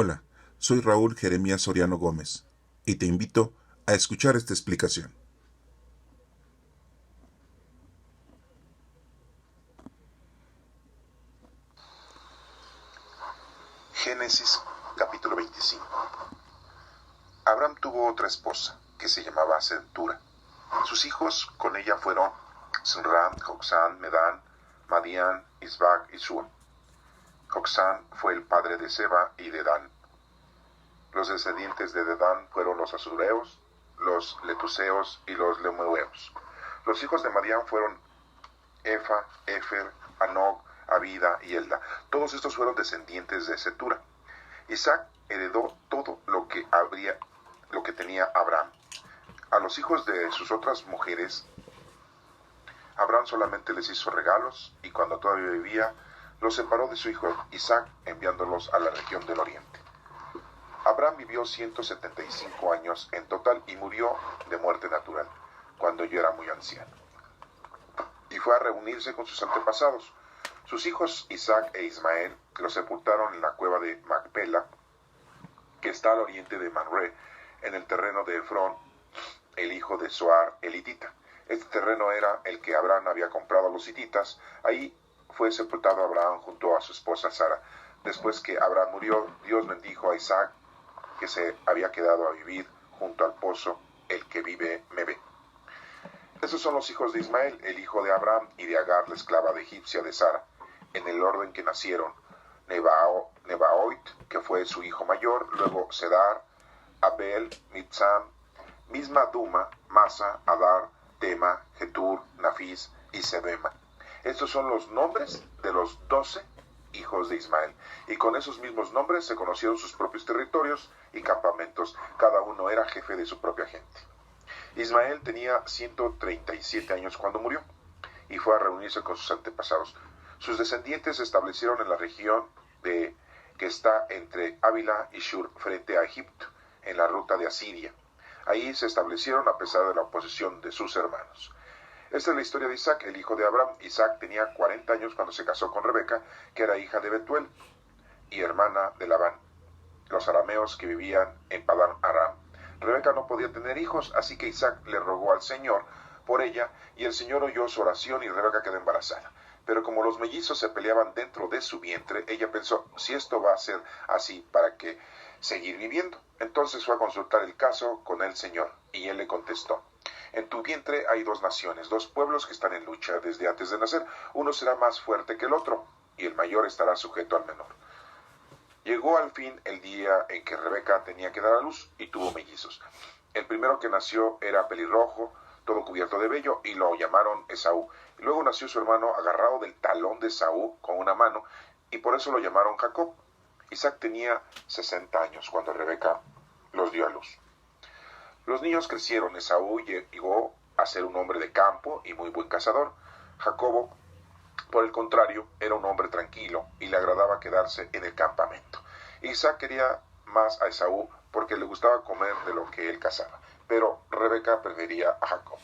Hola, soy Raúl Jeremías Soriano Gómez y te invito a escuchar esta explicación. Génesis capítulo 25. Abraham tuvo otra esposa que se llamaba Centura. Sus hijos con ella fueron Zimram, Joksán, Medán, Madián, Isbac y Sua. Joksán fue el padre de Seba y de Dan. Los descendientes de Dedán fueron los asureos, los letuseos y los lemueos. Los hijos de Madián fueron Efa, Efer, Anog, Abida y Elda. Todos estos fueron descendientes de Cetura. Isaac heredó todo lo que tenía Abraham. A los hijos de sus otras mujeres, Abraham solamente les hizo regalos y cuando todavía vivía, los separó de su hijo Isaac, enviándolos a la región del oriente. Abraham vivió 175 años en total y murió de muerte natural, cuando ya era muy anciano. Y fue a reunirse con sus antepasados. Sus hijos Isaac e Ismael los sepultaron en la cueva de Macpela, que está al oriente de Manré, en el terreno de Efrón, el hijo de Zoar el hitita. Este terreno era el que Abraham había comprado a los hititas. Ahí fue sepultado Abraham junto a su esposa Sara. Después que Abraham murió, Dios bendijo a Isaac, que se había quedado a vivir junto al pozo, el que vive me ve. Estos son los hijos de Ismael, el hijo de Abraham, y de Agar, la esclava de egipcia de Sara, en el orden que nacieron: Nebaoit, que fue su hijo mayor, luego Sedar, Abel, Mibsam, Misma Duma, Masa, Adar, Tema, Getur, Nafis y Sebema. Estos son los nombres de los 12 hijos de Ismael, y con esos mismos nombres se conocieron sus propios territorios y campamentos. Cada uno era jefe de su propia gente. Ismael tenía 137 años cuando murió y fue a reunirse con sus antepasados. Sus descendientes se establecieron en la región que está entre Ávila y Shur, frente a Egipto, en la ruta de Asiria. Ahí se establecieron a pesar de la oposición de sus hermanos. Esta es la historia de Isaac, el hijo de Abraham. Isaac tenía 40 años cuando se casó con Rebeca, que era hija de Betuel y hermana de Labán, los arameos que vivían en Padán Aram. Rebeca no podía tener hijos, así que Isaac le rogó al Señor por ella, y el Señor oyó su oración y Rebeca quedó embarazada. Pero como los mellizos se peleaban dentro de su vientre, ella pensó, si esto va a ser así, ¿para qué seguir viviendo? Entonces fue a consultar el caso con el Señor, y él le contestó: en tu vientre hay 2 naciones, 2 pueblos que están en lucha desde antes de nacer. Uno será más fuerte que el otro, y el mayor estará sujeto al menor. Llegó al fin el día en que Rebeca tenía que dar a luz y tuvo mellizos. El primero que nació era pelirrojo, todo cubierto de vello, y lo llamaron Esaú. Y luego nació su hermano agarrado del talón de Esaú con una mano, y por eso lo llamaron Jacob. Isaac tenía 60 años cuando Rebeca los dio a luz. Los niños crecieron. Esaú llegó a ser un hombre de campo y muy buen cazador. Jacobo, por el contrario, era un hombre tranquilo y le agradaba quedarse en el campamento. Isaac quería más a Esaú porque le gustaba comer de lo que él cazaba, pero Rebeca prefería a Jacob.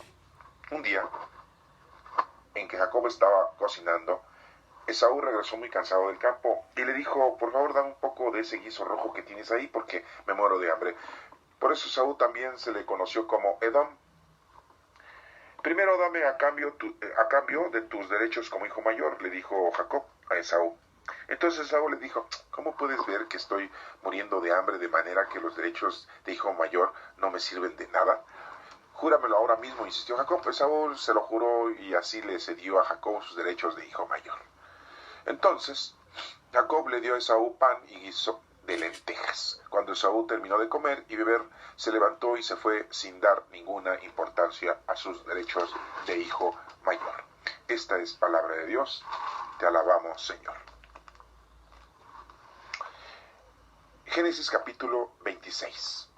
Un día, en que Jacob estaba cocinando, Esaú regresó muy cansado del campo y le dijo: por favor, dame un poco de ese guiso rojo que tienes ahí porque me muero de hambre. Por eso Esaú también se le conoció como Edom. Primero dame a cambio de tus derechos como hijo mayor, le dijo Jacob a Esaú. Entonces Esaú le dijo: ¿cómo puedes ver que estoy muriendo de hambre de manera que los derechos de hijo mayor no me sirven de nada? Júramelo ahora mismo, insistió Jacob. Esaú se lo juró y así le cedió a Jacob sus derechos de hijo mayor. Entonces Jacob le dio a Esaú pan y guiso de lentejas. Cuando Esaú terminó de comer y beber, se levantó y se fue sin dar ninguna importancia a sus derechos de hijo mayor. Esta es palabra de Dios. Te alabamos, Señor. Génesis capítulo 26.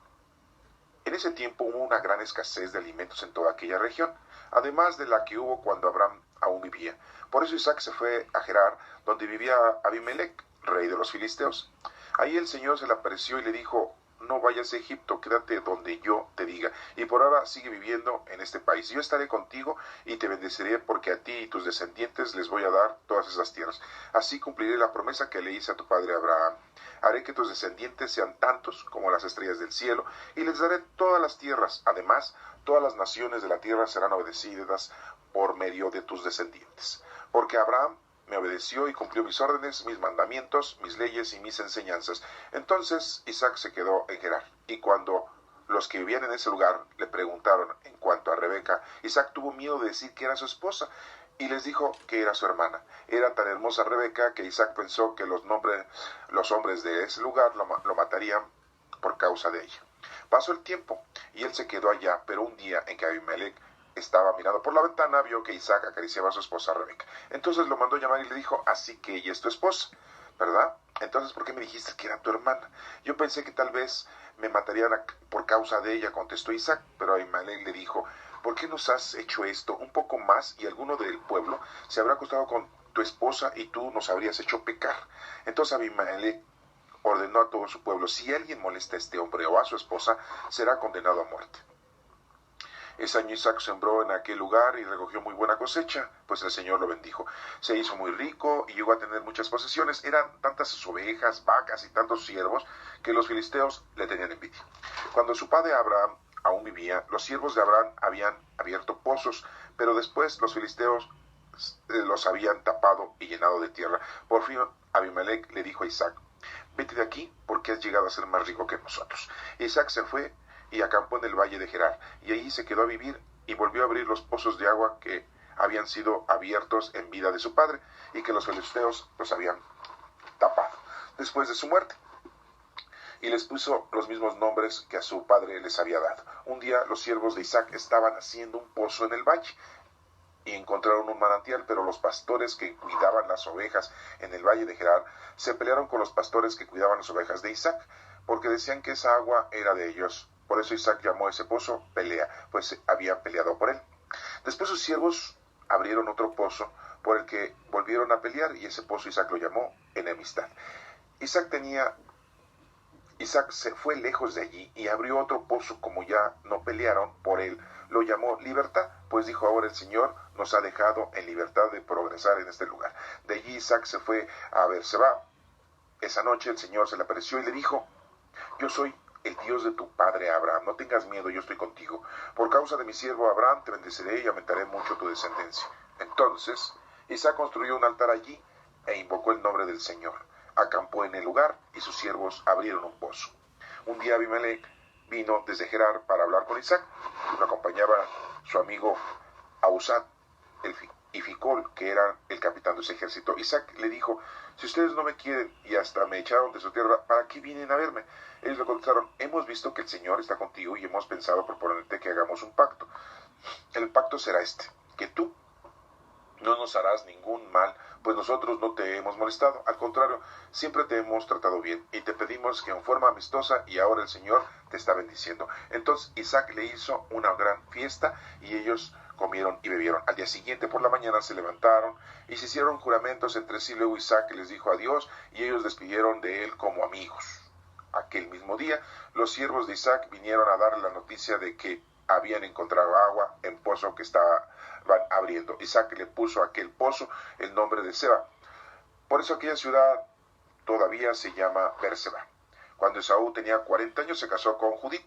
En ese tiempo hubo una gran escasez de alimentos en toda aquella región, además de la que hubo cuando Abraham aún vivía. Por eso Isaac se fue a Gerar, donde vivía Abimelec, rey de los filisteos. Ahí el Señor se le apareció y le dijo: no vayas a Egipto, quédate donde yo te diga. Y por ahora sigue viviendo en este país. Yo estaré contigo y te bendeciré porque a ti y tus descendientes les voy a dar todas esas tierras. Así cumpliré la promesa que le hice a tu padre Abraham. Haré que tus descendientes sean tantos como las estrellas del cielo y les daré todas las tierras. Además, todas las naciones de la tierra serán obedecidas por medio de tus descendientes. Porque Abraham me obedeció y cumplió mis órdenes, mis mandamientos, mis leyes y mis enseñanzas. Entonces Isaac se quedó en Gerar. Y cuando los que vivían en ese lugar le preguntaron en cuanto a Rebeca, Isaac tuvo miedo de decir que era su esposa y les dijo que era su hermana. Era tan hermosa Rebeca que Isaac pensó que los hombres de ese lugar lo matarían por causa de ella. Pasó el tiempo y él se quedó allá, pero un día en que Abimelech estaba mirando por la ventana, vio que Isaac acariciaba a su esposa Rebeca. Entonces lo mandó llamar y le dijo, así que ella es tu esposa, ¿verdad? Entonces, ¿por qué me dijiste que era tu hermana? Yo pensé que tal vez me matarían por causa de ella, contestó Isaac, pero Abimelech le dijo, ¿por qué nos has hecho esto? Un poco más y alguno del pueblo se habrá acostado con tu esposa y tú nos habrías hecho pecar. Entonces Abimelech ordenó a todo su pueblo, si alguien molesta a este hombre o a su esposa, será condenado a muerte. Ese año Isaac sembró en aquel lugar y recogió muy buena cosecha, pues el Señor lo bendijo. Se hizo muy rico y llegó a tener muchas posesiones. Eran tantas sus ovejas, vacas y tantos siervos que los filisteos le tenían envidia. Cuando su padre Abraham aún vivía, los siervos de Abraham habían abierto pozos, pero después los filisteos los habían tapado y llenado de tierra. Por fin Abimelech le dijo a Isaac, vete de aquí porque has llegado a ser más rico que nosotros. Isaac se fue y acampó en el valle de Gerar, y allí se quedó a vivir y volvió a abrir los pozos de agua que habían sido abiertos en vida de su padre y que los filisteos los habían tapado después de su muerte. Y les puso los mismos nombres que a su padre les había dado. Un día los siervos de Isaac estaban haciendo un pozo en el valle y encontraron un manantial, pero los pastores que cuidaban las ovejas en el valle de Gerar se pelearon con los pastores que cuidaban las ovejas de Isaac, porque decían que esa agua era de ellos. Por eso Isaac llamó a ese pozo Pelea, pues habían peleado por él. Después sus siervos abrieron otro pozo por el que volvieron a pelear, y ese pozo Isaac lo llamó Enemistad. Isaac se fue lejos de allí y abrió otro pozo. Como ya no pelearon por él, lo llamó Libertad, pues dijo, ahora el Señor nos ha dejado en libertad de progresar en este lugar. De allí Isaac se fue a Beerseba. Esa noche el Señor se le apareció y le dijo, yo soy el Dios de tu padre Abraham, no tengas miedo, yo estoy contigo. Por causa de mi siervo Abraham te bendeciré y aumentaré mucho tu descendencia. Entonces Isaac construyó un altar allí e invocó el nombre del Señor. Acampó en el lugar y sus siervos abrieron un pozo. Un día Abimelech vino desde Gerar para hablar con Isaac. Lo acompañaba su amigo Ahuzat y Ficol, que era el capitán de ese ejército. Isaac le dijo, si ustedes no me quieren y hasta me echaron de su tierra, ¿para qué vienen a verme? Ellos le contestaron, hemos visto que el Señor está contigo y hemos pensado proponerte que hagamos un pacto. El pacto será este, que tú no nos harás ningún mal, pues nosotros no te hemos molestado. Al contrario, siempre te hemos tratado bien y te pedimos que en forma amistosa, y ahora el Señor te está bendiciendo. Entonces Isaac le hizo una gran fiesta y ellos comieron y bebieron. Al día siguiente por la mañana se levantaron y se hicieron juramentos entre sí. Luego Isaac les dijo adiós y ellos despidieron de él como amigos. Aquel mismo día los siervos de Isaac vinieron a darle la noticia de que habían encontrado agua en pozo que estaban abriendo. Isaac le puso a aquel pozo el nombre de Seba. Por eso aquella ciudad todavía se llama Beerseba. Cuando Esaú tenía 40 años se casó con Judith,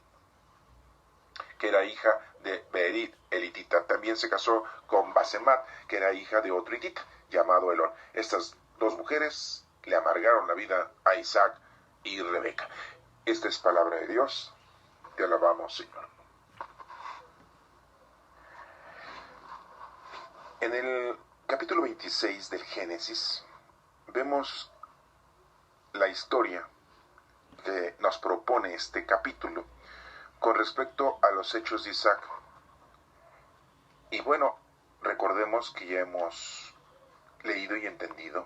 que era hija de Beerit, el hitita. También se casó con Basemat, que era hija de otro hitita, llamado Elón. Estas dos mujeres le amargaron la vida a Isaac y Rebeca. Esta es palabra de Dios. Te alabamos, Señor. En el capítulo 26 del Génesis vemos la historia que nos propone este capítulo con respecto a los hechos de Isaac. Y bueno, recordemos que ya hemos leído y entendido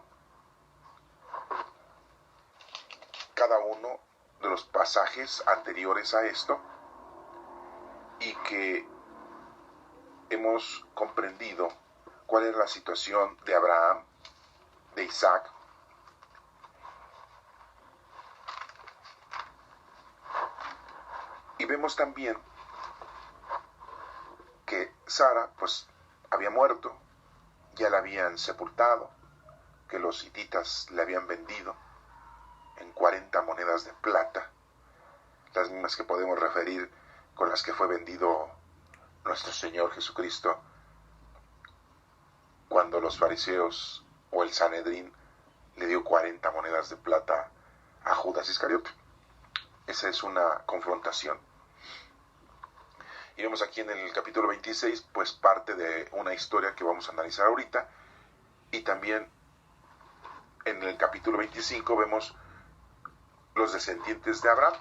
cada uno de los pasajes anteriores a esto, y que hemos comprendido cuál es la situación de Abraham, de Isaac vemos también que Sara pues había muerto, ya la habían sepultado, que los hititas le habían vendido en 40 monedas de plata, las mismas que podemos referir con las que fue vendido nuestro Señor Jesucristo cuando los fariseos o el Sanedrín le dio 40 monedas de plata a Judas Iscariote. Esa es una confrontación. Y vemos aquí en el capítulo 26, pues parte de una historia que vamos a analizar ahorita. Y también en el capítulo 25 vemos los descendientes de Abraham.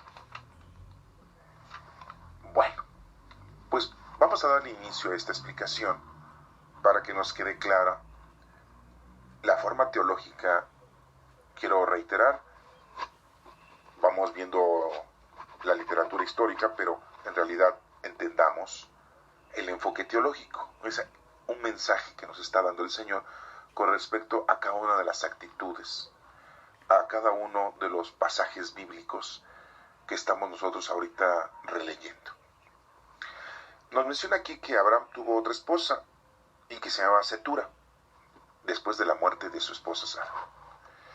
Bueno, pues vamos a darle inicio a esta explicación para que nos quede clara la forma teológica. Quiero reiterar, vamos viendo la literatura histórica, pero en realidad entendamos el enfoque teológico. Es un mensaje que nos está dando el Señor con respecto a cada una de las actitudes, a cada uno de los pasajes bíblicos que estamos nosotros ahorita releyendo. Nos menciona aquí que Abraham tuvo otra esposa y que se llamaba Cetura, después de la muerte de su esposa Sara.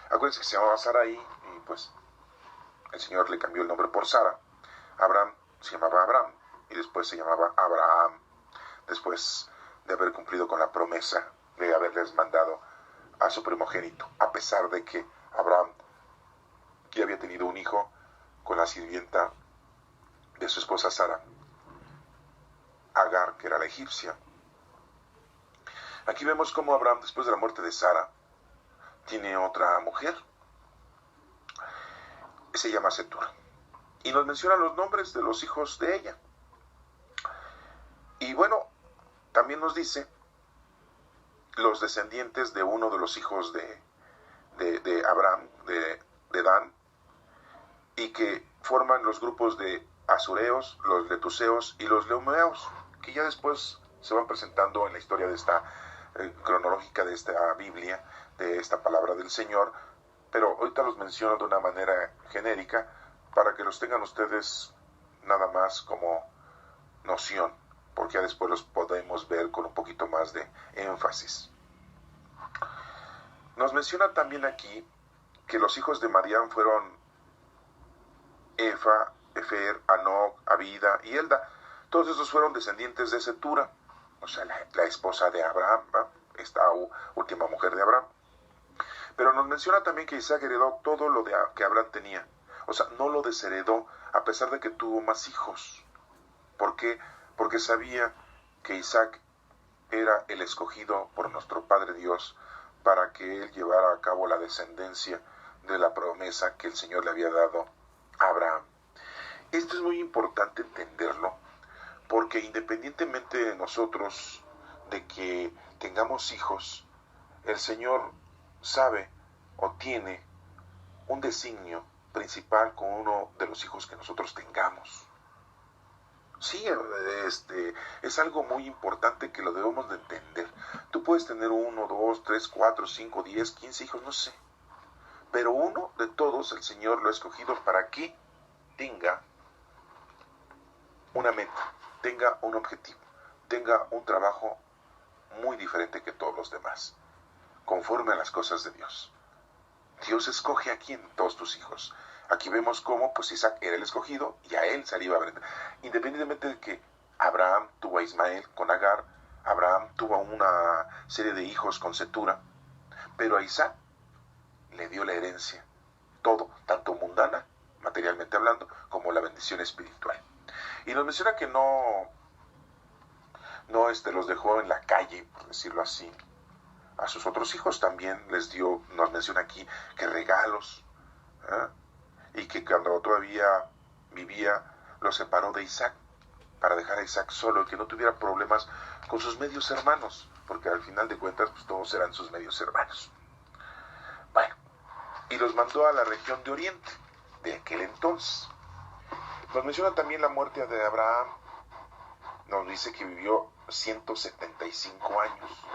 Acuérdense que se llamaba Sarai y pues el Señor le cambió el nombre por Sara. Abraham se llamaba Abraham y después se llamaba Abraham, después de haber cumplido con la promesa de haberles mandado a su primogénito, a pesar de que Abraham ya había tenido un hijo con la sirvienta de su esposa Sara, Agar, que era la egipcia. Aquí vemos cómo Abraham, después de la muerte de Sara, tiene otra mujer, se llama Cetura, y nos menciona los nombres de los hijos de ella. Y bueno, también nos dice los descendientes de uno de los hijos de Abraham, de Dan, y que forman los grupos de Asureos, los Letuseos y los Leumeos, que ya después se van presentando en la historia de esta cronológica de esta Biblia, de esta palabra del Señor, pero ahorita los menciono de una manera genérica para que los tengan ustedes nada más como noción, porque ya después los podemos ver con un poquito más de énfasis. Nos menciona también aquí que los hijos de Madián fueron Efa, Efer, Anoc, Abida y Elda. Todos esos fueron descendientes de Cetura, o sea, la esposa de Abraham, ¿no? Esta última mujer de Abraham. Pero nos menciona también que Isaac heredó todo lo que Abraham tenía. O sea, no lo desheredó a pesar de que tuvo más hijos. ¿Por qué? Porque sabía que Isaac era el escogido por nuestro Padre Dios para que él llevara a cabo la descendencia de la promesa que el Señor le había dado a Abraham. Esto es muy importante entenderlo, porque independientemente de nosotros, de que tengamos hijos, el Señor sabe o tiene un designio principal con uno de los hijos que nosotros tengamos. Sí, es algo muy importante que lo debemos de entender. Tú puedes tener 1, 2, 3, 4, 5, 10, 15 hijos, no sé. Pero uno de todos el Señor lo ha escogido para que tenga una meta, tenga un objetivo, tenga un trabajo muy diferente que todos los demás, conforme a las cosas de Dios. Dios escoge a quién, todos tus hijos. Aquí vemos cómo pues Isaac era el escogido y a él se le iba a ver. Independientemente de que Abraham tuvo a Ismael con Agar, Abraham tuvo una serie de hijos con Cetura, pero a Isaac le dio la herencia, todo, tanto mundana, materialmente hablando, como la bendición espiritual. Y nos menciona que no los dejó en la calle, por decirlo así. A sus otros hijos también les dio, nos menciona aquí, que regalos, y que cuando todavía vivía, lo separó de Isaac, para dejar a Isaac solo y que no tuviera problemas con sus medios hermanos, porque al final de cuentas pues, todos eran sus medios hermanos. Bueno, y los mandó a la región de Oriente, de aquel entonces. Nos menciona también la muerte de Abraham, nos dice que vivió 175 años.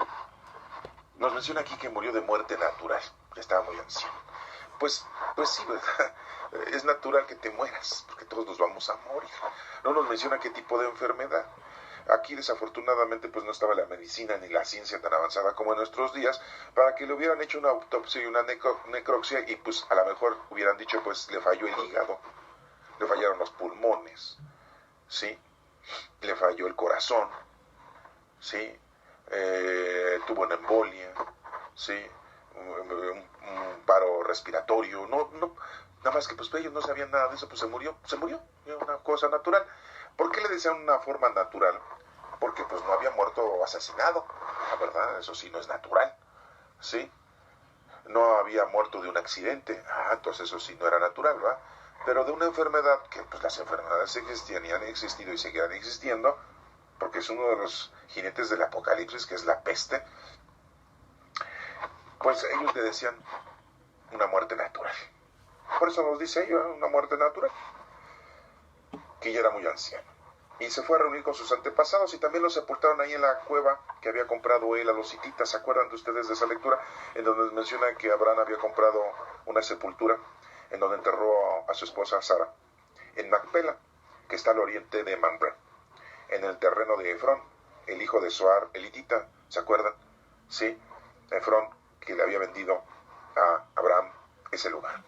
Nos menciona aquí que murió de muerte natural, ya estaba muy anciano. Pues sí, ¿verdad? es natural que te mueras, porque todos nos vamos a morir. No nos menciona qué tipo de enfermedad. Aquí desafortunadamente pues no estaba la medicina ni la ciencia tan avanzada como en nuestros días para que le hubieran hecho una autopsia y una necropsia y pues a lo mejor hubieran dicho pues le falló el hígado, le fallaron los pulmones, ¿sí? Le falló el corazón, ¿sí? Tuvo una embolia, ¿sí? Un paro respiratorio, nada más que pues ellos no sabían nada de eso, pues se murió, una cosa natural. ¿Por qué le decían una forma natural? Porque pues no había muerto asesinado, la verdad, eso sí no es natural, ¿sí? No había muerto de un accidente, entonces eso sí no era natural, ¿verdad? Pero de una enfermedad, que pues las enfermedades existían y han existido y seguirán existiendo, porque es uno de los jinetes del apocalipsis, que es la peste, pues ellos le decían una muerte natural. Por eso nos dice ella, una muerte natural, que ya era muy anciano. Y se fue a reunir con sus antepasados y también los sepultaron ahí en la cueva que había comprado él a los hititas. ¿Se acuerdan de ustedes de esa lectura? En donde menciona que Abraham había comprado una sepultura en donde enterró a su esposa Sara, en Macpela, que está al oriente de Mamre, en el terreno de Efrón, el hijo de Zoar, el hitita. ¿Se acuerdan? Sí, Efrón, que le había vendido a Abraham ese lugar.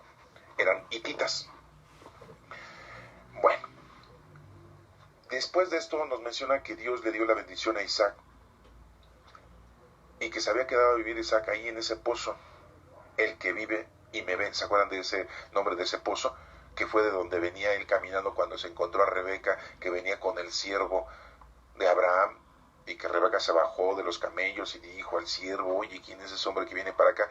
Eran hititas. Bueno, después de esto nos menciona que Dios le dio la bendición a Isaac y que se había quedado a vivir Isaac ahí en ese pozo, el que vive y me ve. ¿Se acuerdan de ese nombre de ese pozo? Que fue de donde venía él caminando cuando se encontró a Rebeca, que venía con el siervo de Abraham, y que Rebeca se bajó de los camellos y dijo al siervo: oye, ¿quién es ese hombre que viene para acá?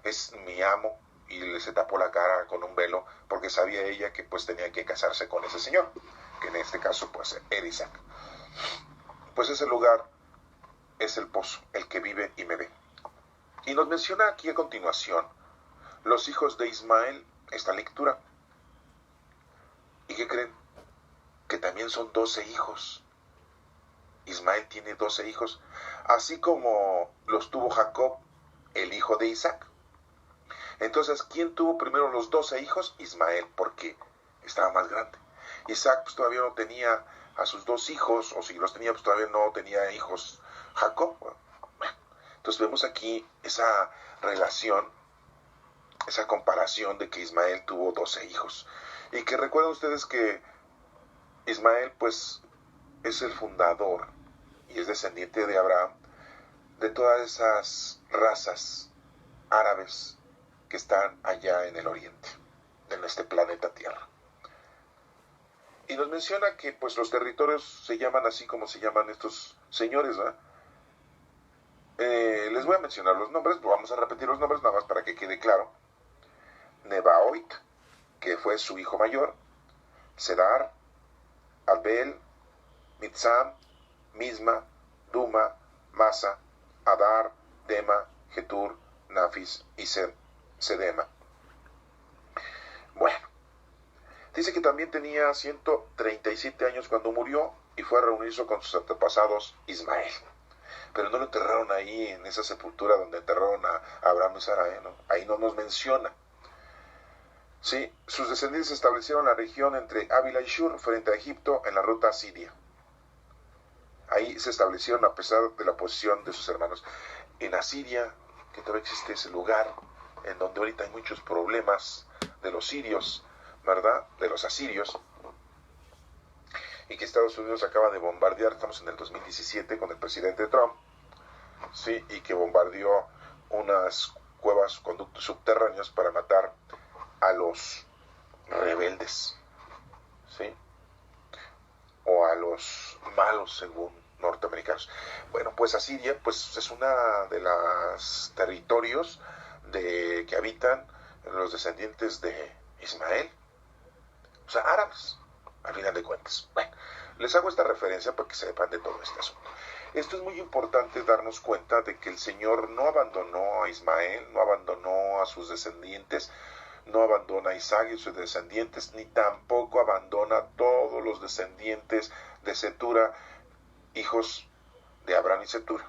Es mi amo. Y le se tapó la cara con un velo porque sabía ella que pues tenía que casarse con ese señor, que en este caso pues era Isaac. Pues ese lugar es el pozo, el que vive y me ve. Y nos menciona aquí a continuación los hijos de Ismael, esta lectura. ¿Y qué creen? Que también son 12 hijos. Ismael tiene 12 hijos, así como los tuvo Jacob, el hijo de Isaac. Entonces, ¿quién tuvo primero los 12 hijos? Ismael, porque estaba más grande. Isaac pues todavía no tenía a sus 2 hijos, o si los tenía pues todavía no tenía hijos Jacob. Bueno, entonces vemos aquí esa relación, esa comparación de que Ismael tuvo 12 hijos. Y que recuerden ustedes que Ismael pues es el fundador y es descendiente de Abraham, de todas esas razas árabes que están allá en el oriente, en este planeta Tierra. Y nos menciona que pues los territorios se llaman así como se llaman estos señores, ¿verdad? Les voy a mencionar los nombres, vamos a repetir los nombres nada más para que quede claro. Nebaoit, que fue su hijo mayor, Sedar, Abel, Mitzam, Misma, Duma, Masa, Adar, Dema, Getur, Nafis y Sedema. Bueno, dice que también tenía 137 años cuando murió y fue a reunirse con sus antepasados Ismael. Pero no lo enterraron ahí en esa sepultura donde enterraron a Abraham y Sara, ¿no? Ahí no nos menciona. Sí, sus descendientes establecieron la región entre Ávila y Shur frente a Egipto en la ruta a Siria. Ahí se establecieron a pesar de la oposición de sus hermanos. En Asiria, que todavía existe ese lugar, en donde ahorita hay muchos problemas de los sirios, ¿verdad? De los asirios, y que Estados Unidos acaba de bombardear, estamos en el 2017 con el presidente Trump, ¿sí? Y que bombardeó unas cuevas, conductos subterráneos para matar a los rebeldes, ¿sí? O a los malos según norteamericanos. Bueno, pues Asiria pues es una de los territorios que habitan los descendientes de Ismael, o sea, árabes, al final de cuentas. Bueno, les hago esta referencia para que sepan de todo este asunto. Esto es muy importante darnos cuenta de que el Señor no abandonó a Ismael, no abandonó a sus descendientes, no abandona a Isaac y sus descendientes, ni tampoco abandona a todos los descendientes de Cetura, hijos de Abraham y Cetura.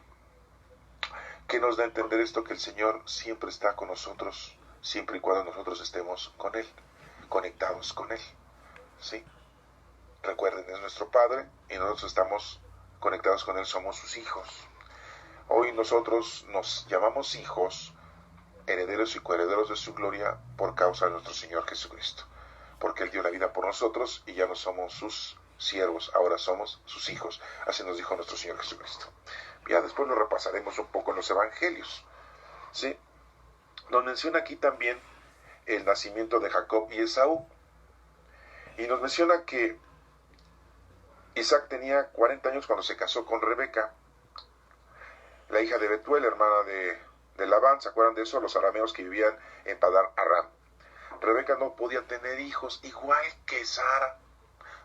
¿Qué nos da a entender esto? Que el Señor siempre está con nosotros, siempre y cuando nosotros estemos con Él. conectados con Él. ¿Sí? Recuerden, es nuestro Padre y nosotros estamos conectados con Él, somos sus hijos. Hoy nosotros nos llamamos hijos, herederos y coherederos de su gloria por causa de nuestro Señor Jesucristo. Porque Él dio la vida por nosotros y ya no somos sus siervos, ahora somos sus hijos. Así nos dijo nuestro Señor Jesucristo. Ya después lo repasaremos un poco en los evangelios. ¿Sí? Nos menciona aquí también el nacimiento de Jacob y Esaú. Y nos menciona que Isaac tenía 40 años cuando se casó con Rebeca, la hija de Betuel, hermana de Labán. ¿Se acuerdan de eso? Los arameos que vivían en Padán Aram. Rebeca no podía tener hijos, igual que Sara.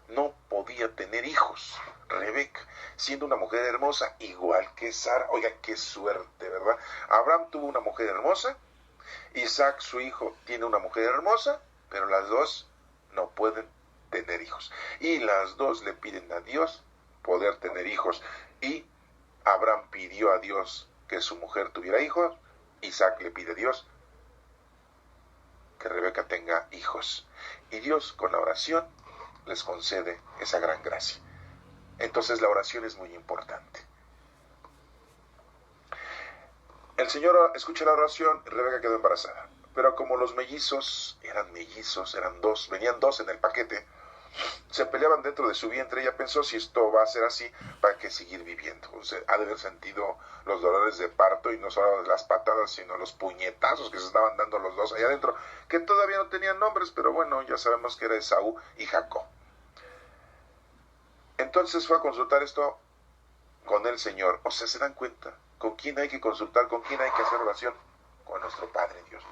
No podía tener hijos. Rebeca, siendo una mujer hermosa, igual que Sara. Oiga, qué suerte, ¿verdad? Abraham tuvo una mujer hermosa. Isaac, su hijo, tiene una mujer hermosa, pero las dos no pueden tener hijos. Y las dos le piden a Dios poder tener hijos. Y Abraham pidió a Dios que su mujer tuviera hijos. Isaac le pide a Dios que Rebeca tenga hijos. Y Dios, con la oración, les concede esa gran gracia. Entonces la oración es muy importante. El Señor escucha la oración, Rebeca quedó embarazada. Pero como los mellizos, eran dos, venían dos en el paquete, se peleaban dentro de su vientre. Ella pensó, si esto va a ser así, ¿para qué seguir viviendo? O sea, ha de haber sentido los dolores de parto, y no solo las patadas, sino los puñetazos que se estaban dando los dos allá adentro, que todavía no tenían nombres, pero bueno, ya sabemos que era Esaú y Jacob. Entonces fue a consultar esto con el Señor. O sea, ¿se dan cuenta? ¿Con quién hay que consultar? ¿Con quién hay que hacer oración? Con nuestro Padre Dios.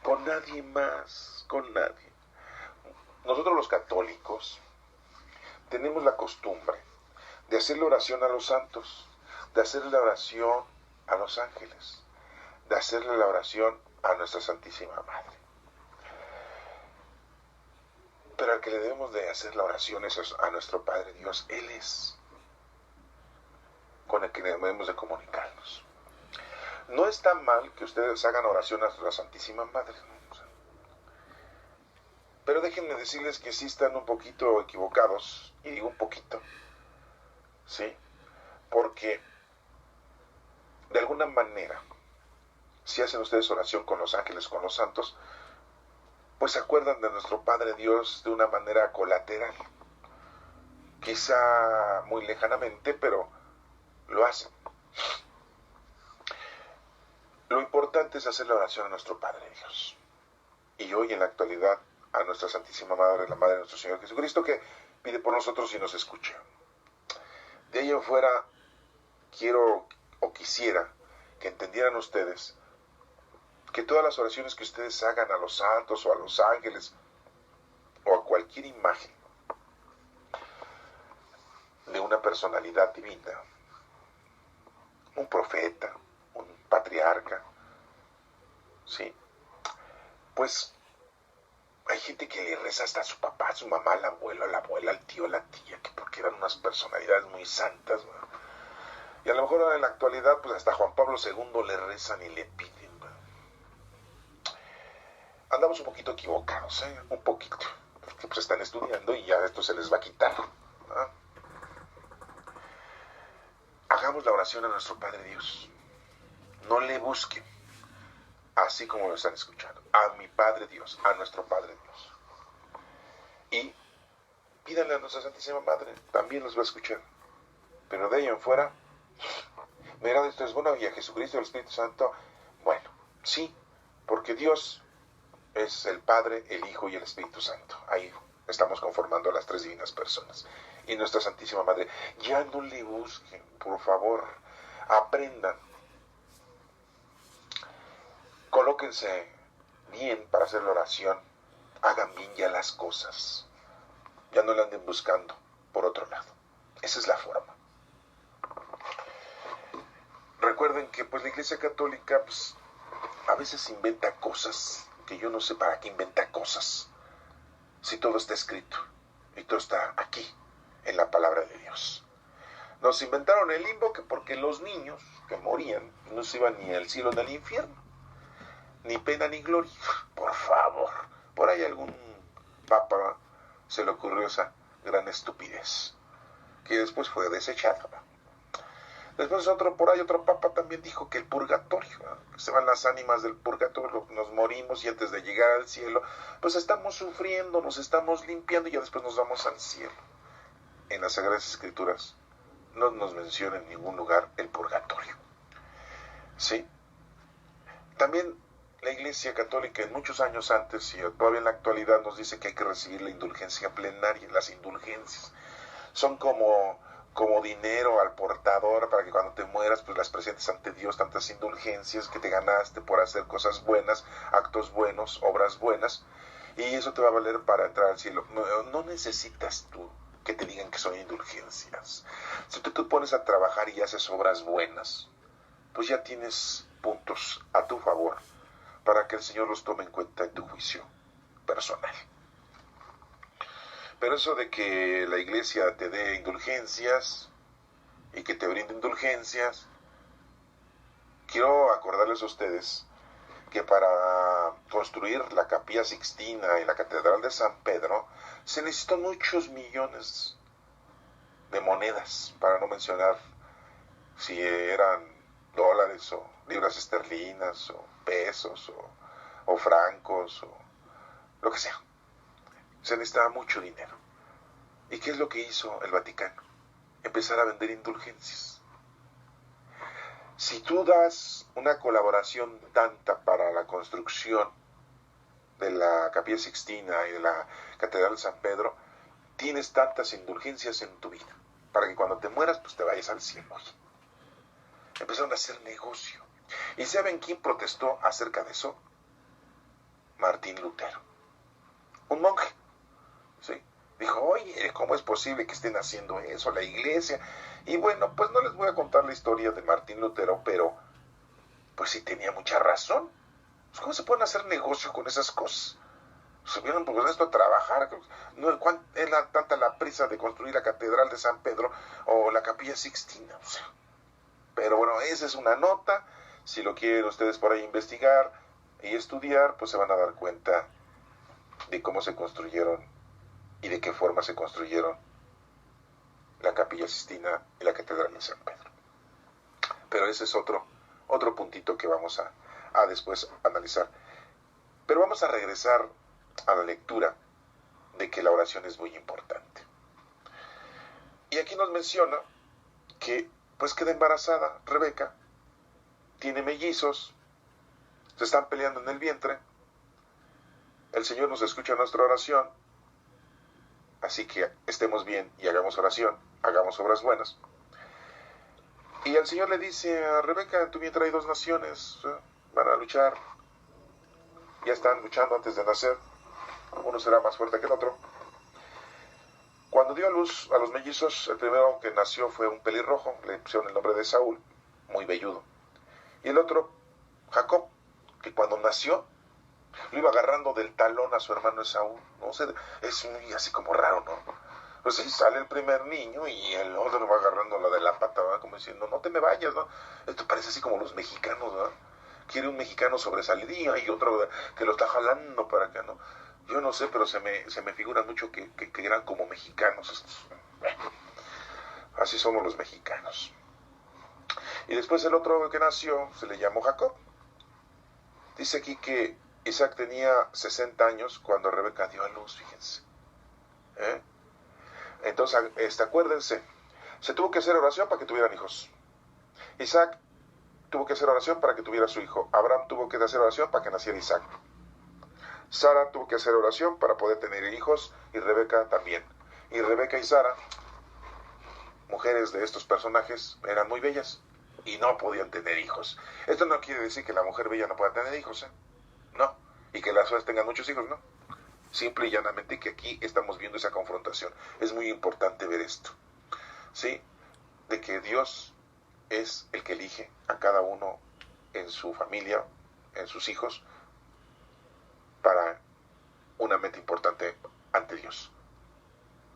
Con nadie más, con nadie. Nosotros los católicos tenemos la costumbre de hacer la oración a los santos, de hacerle la oración a los ángeles, de hacerle la oración a nuestra Santísima Madre. Pero al que le debemos de hacer la oración es a nuestro Padre Dios. Él es con el que debemos de comunicarnos. No está mal que ustedes hagan oración a la Santísima Madre, pero déjenme decirles que sí están un poquito equivocados, y digo un poquito, ¿sí? Porque de alguna manera, si hacen ustedes oración con los ángeles, con los santos, pues se acuerdan de nuestro Padre Dios de una manera colateral, quizá muy lejanamente, pero lo hacen. Lo importante es hacer la oración a nuestro Padre Dios. Y hoy en la actualidad a nuestra Santísima Madre, la Madre de nuestro Señor Jesucristo, que pide por nosotros y nos escucha. De ahí en fuera, quisiera que entendieran ustedes que todas las oraciones que ustedes hagan a los santos o a los ángeles o a cualquier imagen de una personalidad divina, un profeta, un patriarca, ¿sí? Pues hay gente que le reza hasta a su papá, a su mamá, al abuelo, a la abuela, al tío, a la tía, que porque eran unas personalidades muy santas, ¿no? Y a lo mejor en la actualidad, pues hasta Juan Pablo II le rezan y le piden, ¿no? Andamos un poquito equivocados, un poquito, porque pues están estudiando y ya esto se les va a quitar, ¿no? Hagamos la oración a nuestro Padre Dios. No le busquen, así como lo están escuchando, a mi Padre Dios, a nuestro Padre Dios. Y pídanle a nuestra Santísima Madre, también los va a escuchar. Pero de ahí en fuera, mira, esto es bueno, y a Jesucristo y al Espíritu Santo, bueno, sí, porque Dios es el Padre, el Hijo y el Espíritu Santo. Ahí estamos conformando a las tres divinas personas. Y nuestra Santísima Madre, ya no le busquen, por favor, aprendan. Colóquense bien para hacer la oración, hagan bien ya las cosas, ya no le anden buscando por otro lado. Esa es la forma. Recuerden que pues la Iglesia Católica pues, a veces inventa cosas, que yo no sé para qué inventa cosas, si todo está escrito y todo está aquí, en la palabra de Dios. Nos inventaron el limbo que porque los niños que morían no se iban ni al cielo ni al infierno, ni pena ni gloria. Por favor, por ahí ahí algún papa se le ocurrió esa gran estupidez, que después fue desechada. Después por ahí otro papa también dijo que el purgatorio, que se van las ánimas del purgatorio, nos morimos y antes de llegar al cielo, pues estamos sufriendo, nos estamos limpiando y ya después nos vamos al cielo. En las Sagradas Escrituras no nos menciona en ningún lugar el purgatorio. ¿Sí? También la Iglesia Católica en muchos años antes y todavía en la actualidad nos dice que hay que recibir la indulgencia plenaria. Las indulgencias son como dinero al portador para que cuando te mueras pues las presentes ante Dios, tantas indulgencias que te ganaste por hacer cosas buenas, actos buenos, obras buenas, y eso te va a valer para entrar al cielo. No necesitas tú que te digan que son indulgencias. Si tú te pones a trabajar y haces obras buenas, pues ya tienes puntos a tu favor para que el Señor los tome en cuenta en tu juicio personal. Pero eso de que la Iglesia te dé indulgencias y que te brinde indulgencias, quiero acordarles a ustedes que para construir la Capilla Sixtina y la Catedral de San Pedro se necesitan muchos millones de monedas, para no mencionar si eran dólares o libras esterlinas o pesos o francos o lo que sea. Se necesitaba mucho dinero. ¿Y qué es lo que hizo el Vaticano? Empezar a vender indulgencias. Si tú das una colaboración tanta para la construcción de la Capilla Sixtina y de la Catedral de San Pedro, tienes tantas indulgencias en tu vida, para que cuando te mueras, pues te vayas al cielo. Empezaron a hacer negocio. ¿Y saben quién protestó acerca de eso? Martín Lutero, un monje. ¿Sí? Dijo, oye, ¿cómo es posible que estén haciendo eso la Iglesia? Y bueno, pues no les voy a contar la historia de Martín Lutero, pero pues sí tenía mucha razón. Pues, ¿cómo se pueden hacer negocio con esas cosas? Se vieron por esto a trabajar. No, era tanta la prisa de construir la Catedral de San Pedro o la Capilla Sixtina. O sea, pero bueno, esa es una nota. Si lo quieren ustedes por ahí investigar y estudiar, pues se van a dar cuenta de cómo se construyeron y de qué forma se construyeron la Capilla Sixtina y la Catedral de San Pedro. Pero ese es otro puntito que vamos a después analizar. Pero vamos a regresar a la lectura de que la oración es muy importante. Y aquí nos menciona que pues queda embarazada Rebeca, tiene mellizos, se están peleando en el vientre, el Señor nos escucha nuestra oración, así que estemos bien y hagamos oración, hagamos obras buenas. Y el Señor le dice a Rebeca, en tu vientre hay 2 naciones, van a luchar, ya están luchando antes de nacer, uno será más fuerte que el otro. Cuando dio a luz a los mellizos, el primero que nació fue un pelirrojo, le pusieron el nombre de Saúl, muy velludo. Y el otro, Jacob, que cuando nació, lo iba agarrando del talón a su hermano Esaú. No sé, es muy así como raro, ¿no? Pues sí, sale el primer niño y el otro lo va agarrando la de la pata, ¿verdad? Como diciendo, no te me vayas, ¿no? Esto parece así como los mexicanos, ¿verdad? Quiere un mexicano sobresalidía y otro que lo está jalando para acá, ¿no? Yo no sé, pero se me figura mucho que eran como mexicanos. Así somos los mexicanos. Y después el otro que nació se le llamó Jacob. Dice aquí que Isaac tenía 60 años cuando Rebeca dio a luz, fíjense. Entonces, acuérdense, se tuvo que hacer oración para que tuvieran hijos. Isaac tuvo que hacer oración para que tuviera su hijo. Abraham tuvo que hacer oración para que naciera Isaac. Sara tuvo que hacer oración para poder tener hijos y Rebeca también. Y Rebeca y Sara, mujeres de estos personajes, eran muy bellas y no podían tener hijos. Esto no quiere decir que la mujer bella no pueda tener hijos, ¿eh? No. Y que las feas tengan muchos hijos, no. Simple y llanamente que aquí estamos viendo esa confrontación. Es muy importante ver esto, ¿sí? De que Dios es el que elige a cada uno en su familia, en sus hijos, para una meta importante ante Dios.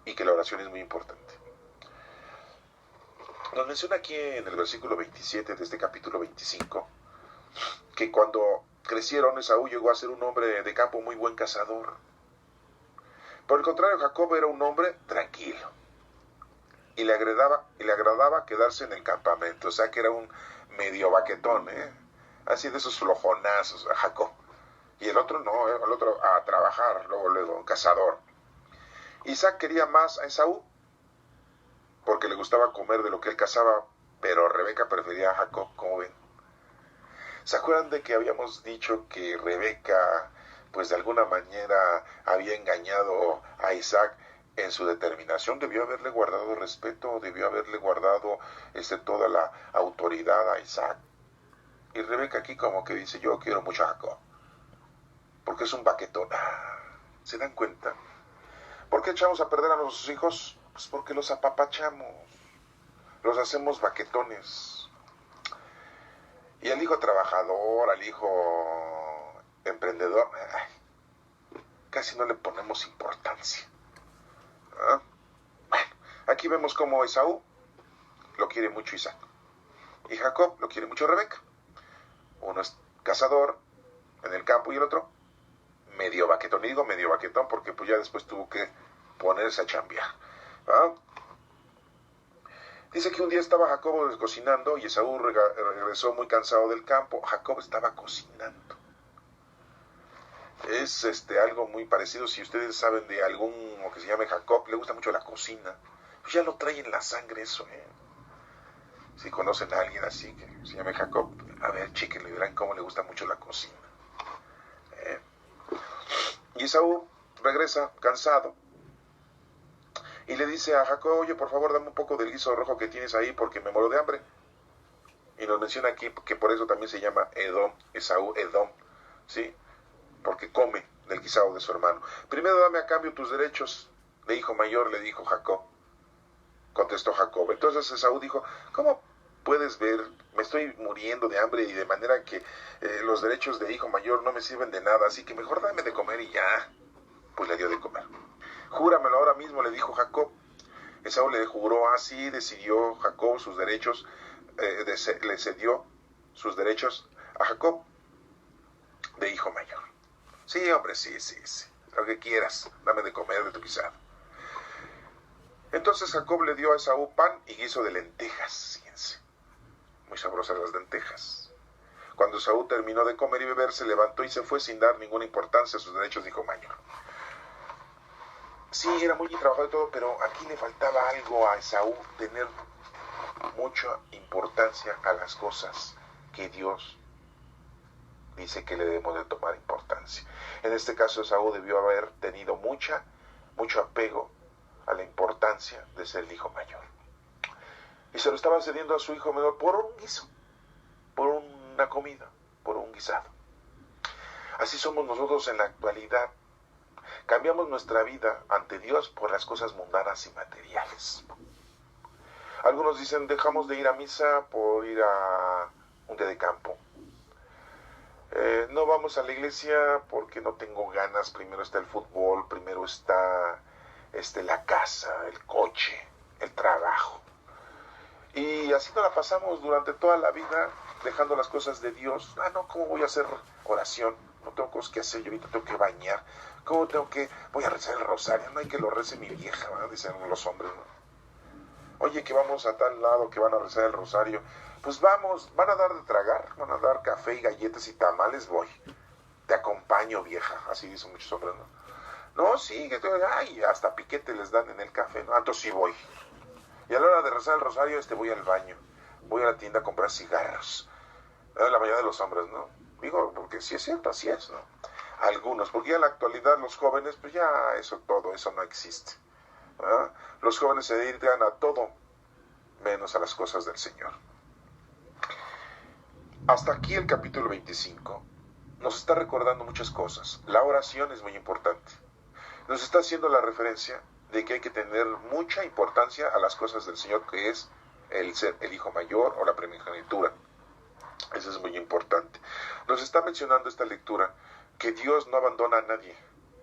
Y que la oración es muy importante. Nos menciona aquí en el versículo 27 de este capítulo 25, que cuando crecieron, Esaú llegó a ser un hombre de campo muy buen cazador. Por el contrario, Jacob era un hombre tranquilo. Y le agradaba quedarse en el campamento. O sea que era un medio baquetón, así de esos flojonazos, Jacob. Y el otro no, el otro a trabajar, luego, cazador. Isaac quería más a Esaú, porque le gustaba comer de lo que él cazaba, pero Rebeca prefería a Jacob, como ven. ¿Se acuerdan de que habíamos dicho que Rebeca, pues de alguna manera, había engañado a Isaac en su determinación? Debió haberle guardado respeto, debió haberle guardado toda la autoridad a Isaac. Y Rebeca aquí como que dice, yo quiero mucho a Jacob, porque es un baquetón. ¿Se dan cuenta? ¿Por qué echamos a perder a nuestros hijos? Pues porque los apapachamos, los hacemos baquetones. Y al hijo trabajador, al hijo emprendedor, casi no le ponemos importancia. Bueno, aquí vemos cómo Esaú lo quiere mucho Isaac, y Jacob lo quiere mucho Rebeca. Uno es cazador en el campo y el otro medio baquetón. Y digo medio baquetón porque pues ya después tuvo que ponerse a chambear. Dice que un día estaba Jacob cocinando y Esaú regresó muy cansado del campo. Jacob estaba cocinando. Es algo muy parecido. Si ustedes saben de algún que se llame Jacob, le gusta mucho la cocina, pues ya lo trae en la sangre eso. Si conocen a alguien así que se llame Jacob, a ver, chéquenlo y verán cómo le gusta mucho la cocina. Y Esaú regresa cansado y le dice a Jacob, oye, por favor, dame un poco del guiso rojo que tienes ahí porque me muero de hambre. Y nos menciona aquí que por eso también se llama Edom, Esaú Edom, ¿sí? Porque come del guisado de su hermano. Primero dame a cambio tus derechos de hijo mayor, le dijo Jacob. Contestó Jacob. Entonces Esaú dijo, ¿cómo puedes ver? Me estoy muriendo de hambre y de manera que los derechos de hijo mayor no me sirven de nada, así que mejor dame de comer y ya. Pues le dio de comer. Júramelo ahora mismo, le dijo Jacob. Esaú le juró, así decidió Jacob sus derechos, le cedió sus derechos a Jacob de hijo mayor. Sí, hombre, sí, lo que quieras, dame de comer de tu guisado. Entonces Jacob le dio a Esaú pan y guiso de lentejas, fíjense, muy sabrosas las lentejas. Cuando Esaú terminó de comer y beber, se levantó y se fue sin dar ninguna importancia a sus derechos de hijo mayor. Sí, era muy trabajado y todo, pero aquí le faltaba algo a Esaú, tener mucha importancia a las cosas que Dios dice que le debemos de tomar importancia. En este caso, Esaú debió haber tenido mucho apego a la importancia de ser el hijo mayor. Y se lo estaba cediendo a su hijo menor por un guiso, por una comida, por un guisado. Así somos nosotros en la actualidad. Cambiamos nuestra vida ante Dios por las cosas mundanas y materiales. Algunos dicen, dejamos de ir a misa por ir a un día de campo. No vamos a la iglesia porque no tengo ganas. Primero está el fútbol, primero está la casa, el coche, el trabajo. Y así nos la pasamos durante toda la vida, dejando las cosas de Dios. No, ¿cómo voy a hacer oración? No tengo cosas que hacer, yo ahorita tengo que bañar. ¿Cómo voy a rezar el rosario? No hay que lo rece mi vieja, ¿verdad? Dicen los hombres, ¿no? Oye, que vamos a tal lado que van a rezar el rosario. Pues vamos, van a dar de tragar, van a dar café y galletas y tamales, voy. Te acompaño, vieja, así dicen muchos hombres, ¿no? No, sí, hasta piquete les dan en el café, ¿no? Entonces sí voy. Y a la hora de rezar el rosario, voy al baño, voy a la tienda a comprar cigarros. La mayoría de los hombres, ¿no? Digo, porque sí es cierto, así es, ¿no? Algunos, porque ya en la actualidad los jóvenes, pues ya eso no existe. ¿Verdad? Los jóvenes se dedican a todo, menos a las cosas del Señor. Hasta aquí el capítulo 25 nos está recordando muchas cosas. La oración es muy importante. Nos está haciendo la referencia de que hay que tener mucha importancia a las cosas del Señor, que es el ser el hijo mayor o la primogenitura. Eso es muy importante. Nos está mencionando esta lectura que Dios no abandona a nadie.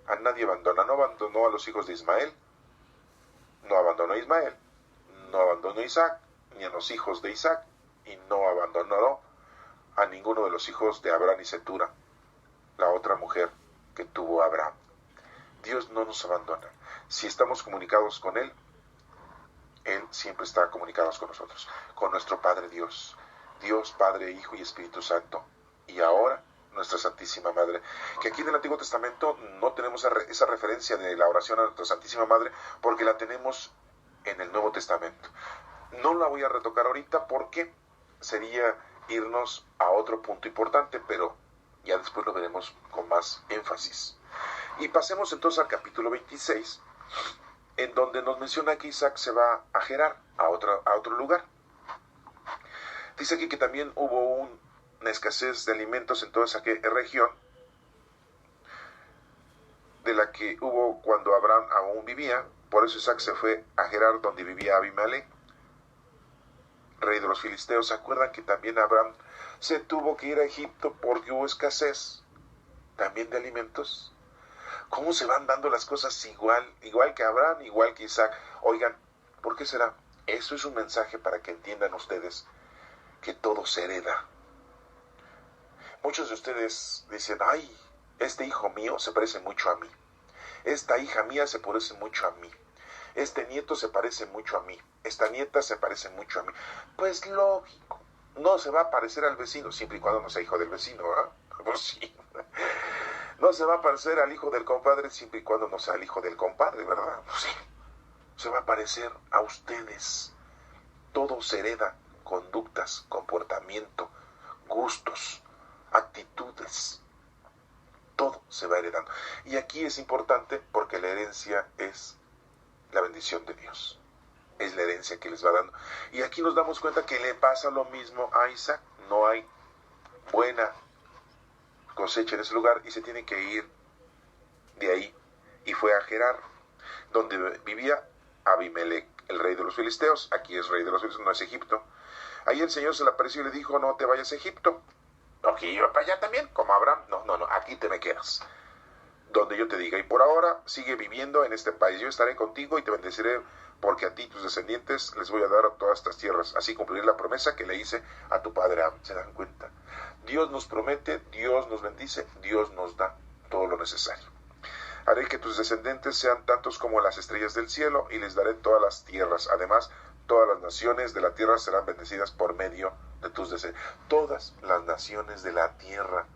A nadie abandona. No abandonó a los hijos de Ismael. No abandonó a Ismael. No abandonó a Isaac, ni a los hijos de Isaac. Y no abandonó a ninguno de los hijos de Abraham y Cetura, la otra mujer que tuvo Abraham. Dios no nos abandona. Si estamos comunicados con Él, Él siempre está comunicado con nosotros, con nuestro Padre Dios. Dios, Padre, Hijo y Espíritu Santo. Y ahora, nuestra Santísima Madre. Que aquí en el Antiguo Testamento no tenemos esa referencia de la oración a nuestra Santísima Madre, porque la tenemos en el Nuevo Testamento. No la voy a retocar ahorita porque sería irnos a otro punto importante, pero ya después lo veremos con más énfasis. Y pasemos entonces al capítulo 26, en donde nos menciona que Isaac se va a Gerar, a otro lugar. Dice aquí que también hubo una escasez de alimentos en toda esa región, de la que hubo cuando Abraham aún vivía. Por eso Isaac se fue a Gerar, donde vivía Abimelec, rey de los filisteos. ¿Se acuerdan que también Abraham se tuvo que ir a Egipto porque hubo escasez también de alimentos? ¿Cómo se van dando las cosas igual que Abraham, igual que Isaac? Oigan, ¿por qué será? Eso es un mensaje para que entiendan ustedes que todo se hereda. Muchos de ustedes dicen, ay, este hijo mío se parece mucho a mí. Esta hija mía se parece mucho a mí. Este nieto se parece mucho a mí. Esta nieta se parece mucho a mí. Pues lógico, no se va a parecer al vecino, siempre y cuando no sea hijo del vecino, ¿eh? Pues sí. No se va a parecer al hijo del compadre, siempre y cuando no sea el hijo del compadre, ¿verdad? Pues sí. Se va a parecer a ustedes. Todo se hereda. Conductas, comportamiento, gustos, actitudes. Todo se va heredando. Y aquí es importante porque la herencia es la bendición de Dios. Es la herencia que les va dando. Y aquí nos damos cuenta que le pasa lo mismo a Isaac. No hay buena cosecha en ese lugar y se tiene que ir de ahí. Y fue a Gerar, donde vivía Abimelec, el rey de los filisteos. Aquí es rey de los filisteos, no es Egipto. Ahí el Señor se le apareció y le dijo, no te vayas a Egipto. No, que iba para allá también, como Abraham. No, aquí te me quedas. Donde yo te diga. Y por ahora sigue viviendo en este país. Yo estaré contigo y te bendeciré, porque a ti y tus descendientes les voy a dar todas estas tierras. Así cumpliré la promesa que le hice a tu padre Abraham. ¿Se dan cuenta? Dios nos promete, Dios nos bendice, Dios nos da todo lo necesario. Haré que tus descendientes sean tantos como las estrellas del cielo, y les daré todas las tierras. Además, todas las naciones de la tierra serán bendecidas por medio de tus descendientes. Todas las naciones de la tierra.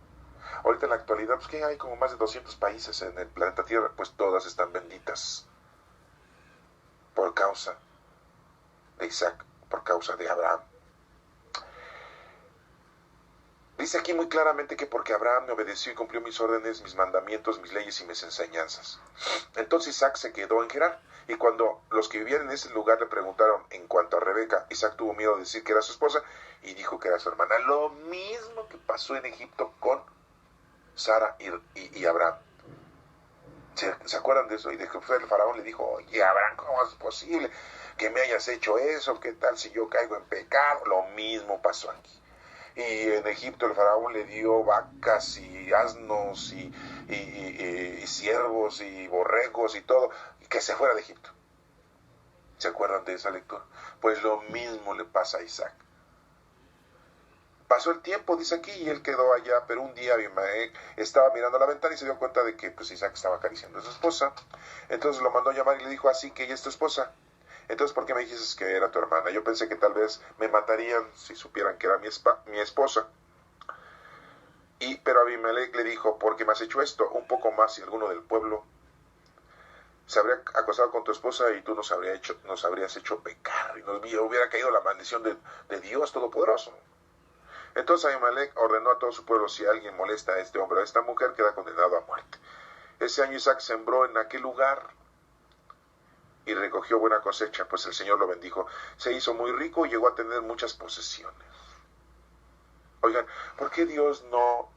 Ahorita en la actualidad, pues que hay como más de 200 países en el planeta Tierra, pues todas están benditas por causa de Isaac, por causa de Abraham. Dice aquí muy claramente que porque Abraham me obedeció y cumplió mis órdenes, mis mandamientos, mis leyes y mis enseñanzas. Entonces Isaac se quedó en Gerar. Y cuando los que vivían en ese lugar le preguntaron en cuanto a Rebeca, Isaac tuvo miedo de decir que era su esposa y dijo que era su hermana. Lo mismo que pasó en Egipto con Sara y Abraham. ¿Se acuerdan de eso? Y de que el faraón le dijo, oye, Abraham, ¿cómo es posible que me hayas hecho eso? ¿Qué tal si yo caigo en pecado? Lo mismo pasó aquí. Y en Egipto el faraón le dio vacas y asnos y ciervos y borregos y todo, y que se fuera de Egipto. ¿Se acuerdan de esa lectura? Pues lo mismo le pasa a Isaac. Pasó el tiempo, dice aquí, y él quedó allá, pero un día Abimelec estaba mirando a la ventana y se dio cuenta de que pues Isaac estaba acariciando a su esposa. Entonces lo mandó a llamar y le dijo, así que ella es tu esposa. Entonces, ¿por qué me dijiste que era tu hermana? Yo pensé que tal vez me matarían si supieran que era mi esposa. Pero Abimelec le dijo, ¿por qué me has hecho esto? Un poco más si alguno del pueblo se habría acostado con tu esposa y tú nos habrías hecho pecar y nos hubiera caído la maldición de Dios Todopoderoso. Entonces Abimelec ordenó a todo su pueblo, si alguien molesta a este hombre o a esta mujer, queda condenado a muerte. Ese año Isaac sembró en aquel lugar y recogió buena cosecha, pues el Señor lo bendijo. Se hizo muy rico y llegó a tener muchas posesiones. Oigan, ¿por qué Dios no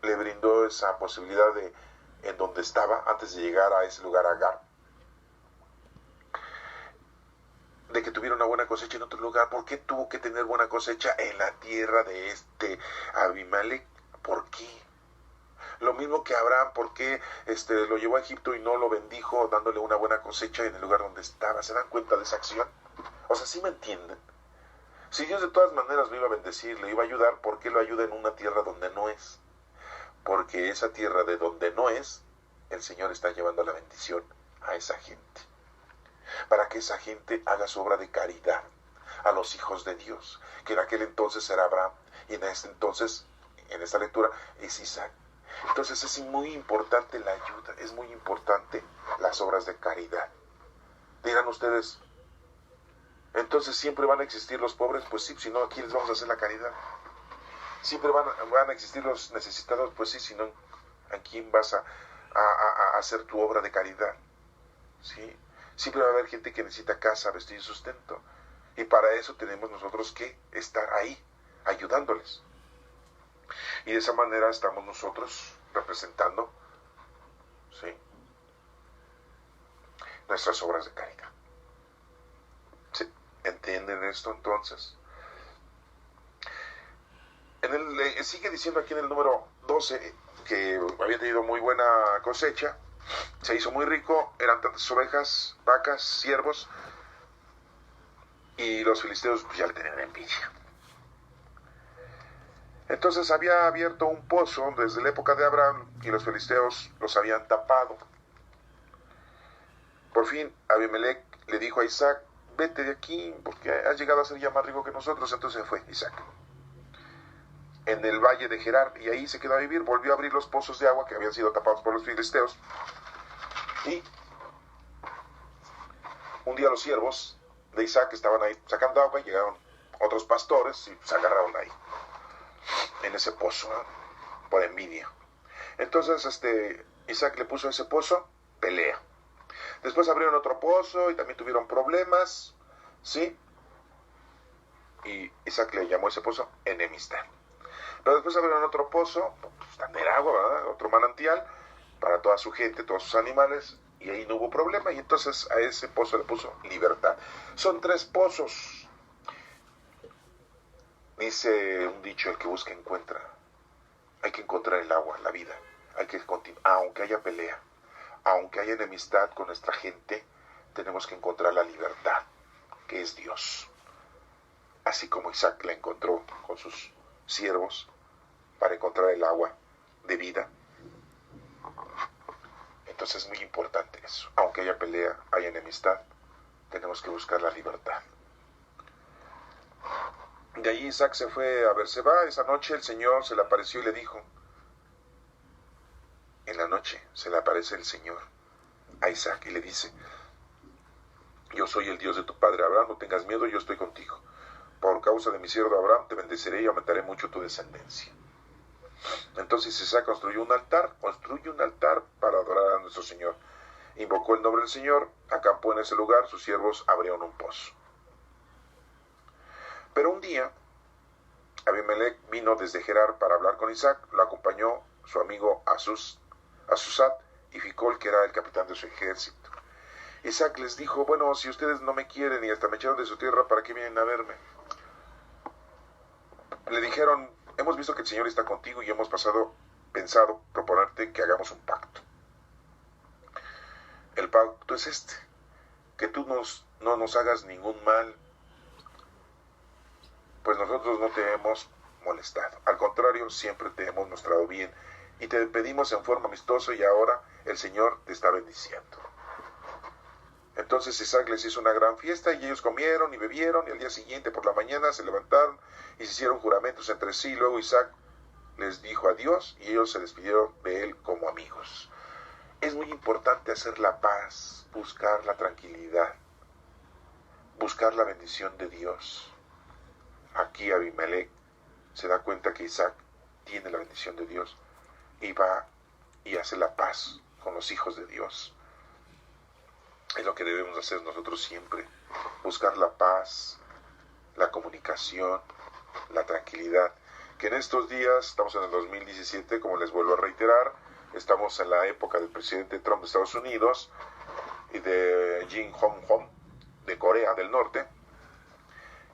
le brindó esa posibilidad en donde estaba antes de llegar a ese lugar, Agar, de que tuviera una buena cosecha en otro lugar? ¿Por qué tuvo que tener buena cosecha en la tierra de este Abimelec? ¿Por qué? Lo mismo que Abraham, ¿por qué lo llevó a Egipto y no lo bendijo dándole una buena cosecha en el lugar donde estaba? ¿Se dan cuenta de esa acción? O sea, ¿sí me entienden? Si Dios de todas maneras lo iba a bendecir, le iba a ayudar, ¿por qué lo ayuda en una tierra donde no es? porque esa tierra de donde no es, el Señor está llevando la bendición a esa gente, para que esa gente haga su obra de caridad a los hijos de Dios, que en aquel entonces era Abraham, y en este entonces, en esta lectura, es Isaac. Entonces es muy importante la ayuda, es muy importante las obras de caridad. Dirán ustedes, entonces siempre van a existir los pobres. Pues sí, si no, aquí les vamos a hacer la caridad. Siempre van a existir los necesitados. Pues sí, si no, ¿a quién vas a hacer tu obra de caridad? ¿Sí? Siempre va a haber gente que necesita casa, vestido y sustento. Y para eso tenemos nosotros que estar ahí, ayudándoles. Y de esa manera estamos nosotros representando, ¿sí?, nuestras obras de caridad. ¿Sí? ¿Entienden esto entonces? Sigue diciendo aquí en el número 12 que había tenido muy buena cosecha, se hizo muy rico, eran tantas ovejas, vacas, siervos, y los filisteos pues ya le tenían envidia. Entonces había abierto un pozo desde la época de Abraham y los filisteos los habían tapado. Por fin Abimelech le dijo a Isaac, vete de aquí porque has llegado a ser ya más rico que nosotros. Entonces fue Isaac en el valle de Gerar y ahí se quedó a vivir. Volvió a abrir los pozos de agua que habían sido tapados por los filisteos. Y un día los siervos de Isaac estaban ahí sacando agua y llegaron otros pastores y se agarraron ahí en ese pozo, ¿no?, por envidia. Entonces Isaac le puso a ese pozo pelea. Después abrieron otro pozo y también tuvieron problemas, ¿sí? Y Isaac le llamó a ese pozo enemistad. Pero después abrieron otro pozo, pues tener agua, ¿verdad?, otro manantial para toda su gente, todos sus animales, y ahí no hubo problema. Y entonces a ese pozo le puso libertad. Son 3 pozos. Dice un dicho, el que busca encuentra. Hay que encontrar el agua, la vida. Hay que continuar, aunque haya pelea, aunque haya enemistad con nuestra gente, tenemos que encontrar la libertad, que es Dios. Así como Isaac la encontró con sus siervos para encontrar el agua de vida. Entonces es muy importante eso. Aunque haya pelea, haya enemistad, tenemos que buscar la libertad. De allí Isaac se fue a Berseba. Esa noche el Señor se le apareció y le dijo, en la noche se le aparece el Señor a Isaac y le dice, yo soy el Dios de tu padre Abraham, no tengas miedo, yo estoy contigo. Por causa de mi siervo Abraham te bendeciré y aumentaré mucho tu descendencia. Entonces Isaac construyó un altar para adorar a nuestro Señor. Invocó el nombre del Señor, acampó en ese lugar, sus siervos abrieron un pozo. Pero un día, Abimelech vino desde Gerar para hablar con Isaac, lo acompañó su amigo Asusat y Ficol, que era el capitán de su ejército. Isaac les dijo, bueno, si ustedes no me quieren y hasta me echaron de su tierra, ¿para qué vienen a verme? Le dijeron, hemos visto que el Señor está contigo y hemos pensado proponerte que hagamos un pacto. El pacto es que tú no nos hagas ningún mal, pues nosotros no te hemos molestado. Al contrario, siempre te hemos mostrado bien y te pedimos en forma amistosa y ahora el Señor te está bendiciendo. Entonces Isaac les hizo una gran fiesta y ellos comieron y bebieron y al día siguiente por la mañana se levantaron y se hicieron juramentos entre sí. Luego Isaac les dijo adiós y ellos se despidieron de él como amigos. Es muy importante hacer la paz, buscar la tranquilidad, buscar la bendición de Dios. Aquí Abimelech se da cuenta que Isaac tiene la bendición de Dios y va y hace la paz con los hijos de Dios. Es lo que debemos hacer nosotros siempre, buscar la paz, la comunicación, la tranquilidad. Que en estos días, estamos en el 2017, como les vuelvo a reiterar, estamos en la época del presidente Trump de Estados Unidos y de Kim Jong-un de Corea del Norte,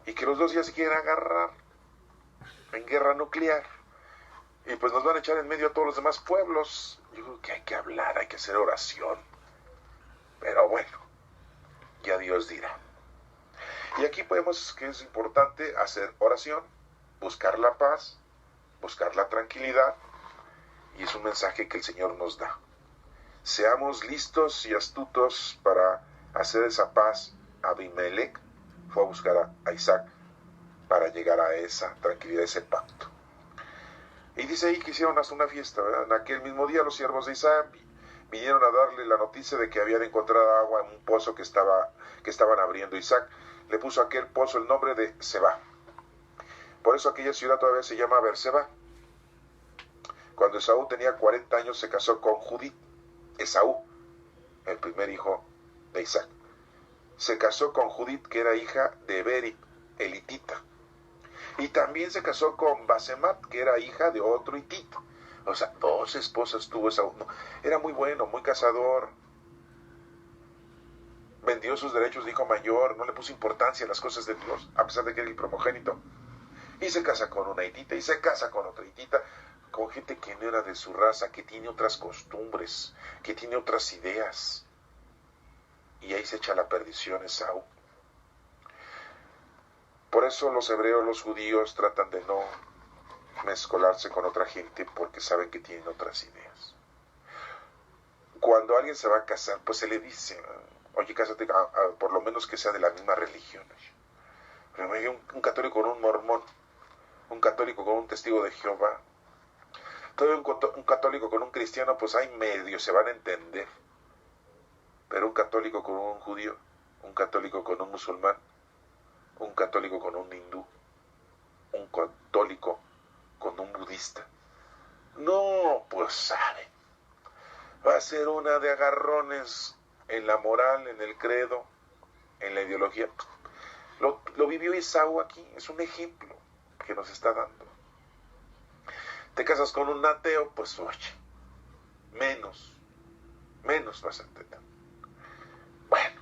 y que los dos ya se quieren agarrar en guerra nuclear, y pues nos van a echar en medio a todos los demás pueblos. Yo creo que hay que hablar, hay que hacer oración, pero bueno, ya Dios dirá. Y aquí podemos, que es importante, hacer oración, buscar la paz, buscar la tranquilidad y es un mensaje que el Señor nos da. Seamos listos y astutos para hacer esa paz. Abimelech fue a buscar a Isaac para llegar a esa tranquilidad, ese pacto. Y dice ahí que hicieron hasta una fiesta, ¿verdad? En aquel mismo día los siervos de Isaac vinieron a darle la noticia de que habían encontrado agua en un pozo que estaban abriendo. Isaac le puso a aquel pozo el nombre de Seba. Por eso aquella ciudad todavía se llama Berseba. Cuando Esaú tenía 40 años se casó con Judith. Esaú, el primer hijo de Isaac, se casó con Judith, que era hija de Beri, el hitita. Y también se casó con Basemat, que era hija de otro hitita. O sea, 2 esposas tuvo Esaú. No, era muy bueno, muy cazador. Vendió sus derechos de hijo mayor, no le puso importancia a las cosas de Dios, a pesar de que era el primogénito. Y se casa con una hitita, y se casa con otra hitita, con gente que no era de su raza, que tiene otras costumbres, que tiene otras ideas. Y ahí se echa la perdición Esaú. Por eso los hebreos, los judíos, tratan de no mezcolarse con otra gente porque saben que tienen otras ideas. Cuando alguien se va a casar, pues se le dice, oye, cásate, por lo menos que sea de la misma religión. Pero un católico con un mormón, un católico con un testigo de Jehová, todavía un católico con un cristiano, pues hay medio, se van a entender. Pero un católico con un judío, un católico con un musulmán, un católico con un hindú, un católico con un budista, no, pues sabe, va a ser una de agarrones en la moral, en el credo, en la ideología. Lo vivió Esaú aquí, es un ejemplo que nos está dando. Te casas con un ateo, pues oye, menos vas a entender. Bueno,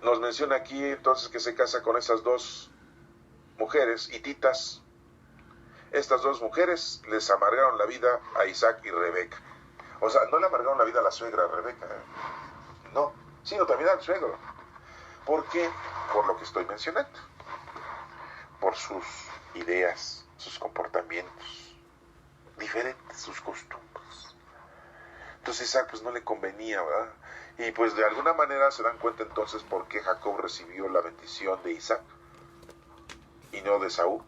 nos menciona aquí entonces que se casa con esas 2 mujeres hititas. Estas 2 mujeres les amargaron la vida a Isaac y Rebeca. O sea, no le amargaron la vida a la suegra Rebeca, no, sino también al suegro. ¿Por qué? Por lo que estoy mencionando. Por sus ideas, sus comportamientos diferentes, sus costumbres. Entonces Isaac pues no le convenía, ¿verdad? Y pues de alguna manera se dan cuenta entonces por qué Jacob recibió la bendición de Isaac y no de Esaú.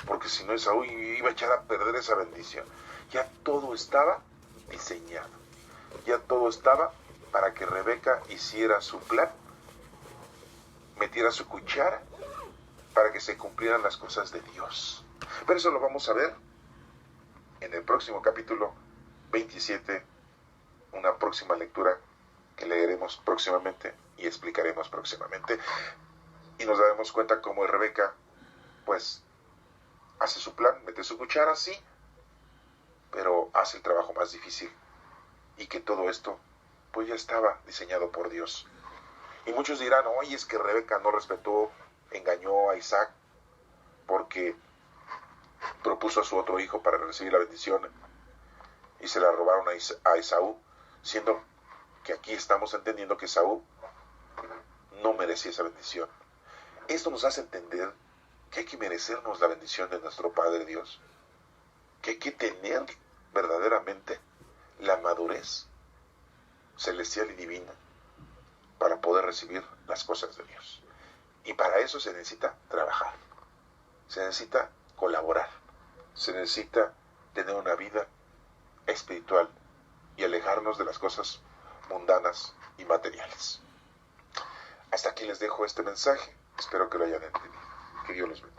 Porque si no, Esaú iba a echar a perder esa bendición. Ya todo estaba diseñado. Ya todo estaba para que Rebeca hiciera su plan, metiera su cuchara, para que se cumplieran las cosas de Dios. Pero eso lo vamos a ver en el próximo capítulo 27, una próxima lectura que leeremos próximamente y explicaremos próximamente. Y nos daremos cuenta cómo Rebeca, pues, hace su plan, mete su cuchara, sí, pero hace el trabajo más difícil. Y que todo esto, pues ya estaba diseñado por Dios. Y muchos dirán, oye, es que Rebeca no respetó, engañó a Isaac, porque propuso a su otro hijo para recibir la bendición y se la robaron a Esaú, siendo que aquí estamos entendiendo que Esaú no merecía esa bendición. Esto nos hace entender que hay que merecernos la bendición de nuestro Padre Dios, que hay que tener verdaderamente la madurez celestial y divina para poder recibir las cosas de Dios. Y para eso se necesita trabajar, se necesita colaborar, se necesita tener una vida espiritual y alejarnos de las cosas mundanas y materiales. Hasta aquí les dejo este mensaje, espero que lo hayan entendido. Que Dios los bendiga.